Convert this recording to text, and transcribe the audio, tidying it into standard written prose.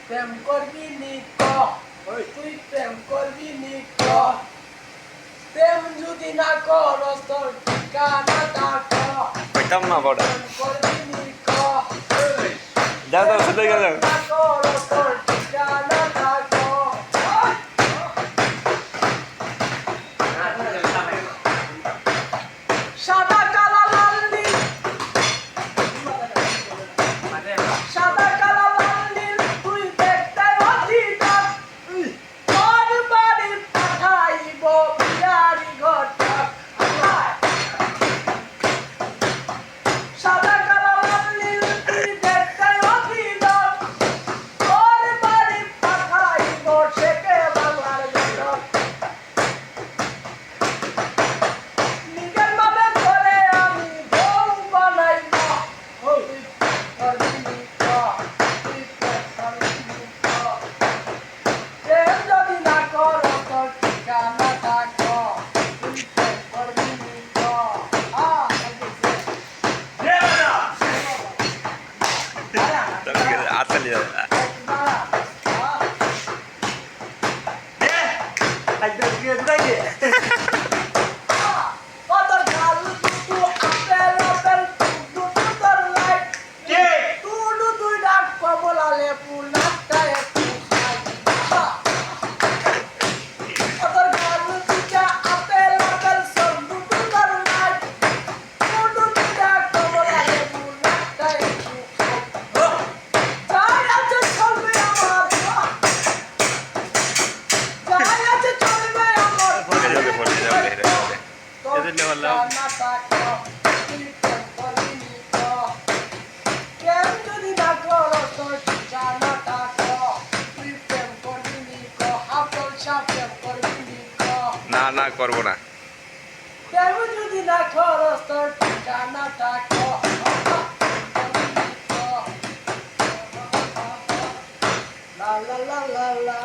প্রেম করবি নি ক তুই প্রেম করবি নি ক প্রেম যদি না করস তোর ঠিকানাটা ক কইতাম না বড় প্রেম করবি নি ক যাও যাও চলে যাও না করস তোর ঠিকানাটা ক সাদা কালা লাল নীল সাদা কালা লাল নীল তুই দেখতে অধিকার তোর বাড়ি পাঠাইব বিয়ারি ঘরটা সাদা কালা লাল নীল তুই দেখতে অধিকার তোর বাড়ি পাঠাইব শেখে বাংলার ঘর নিজের নামে করে আমি বউ বানাইব তুই করবি নি ক তুই করবি নি ক প্রেম যদি না করো তোর ঠিকানাটা ক তুই প্রেম করবি নি ক আতলি তোর গাল দুটো আপেল আপেল দুটো তোর লাইট দুটো দুই ডাক কমলা লেবু নাকটা একটু খাই তোর গাল দুটো আপেল আপেল সব দুটো তোর লাইট দুটো দুই ডাক কমলা লেবু নাকটা একটু খাই যাই আছে চলবে আমার যাই আছে চলবে আমার পড়ে যাবে তোর এজন্য বললাম। ঠিকানাটা ক তুই প্রেম করবি নি ক প্রেম যদি না করো তোর ঠিকানাটা ক তুই প্রেম করবি নি ক আপন সা প্রেম করবি নি ক না না করব না প্রেম যদি না করো তোর ঠিকানাটা ক লা লা লা লা লা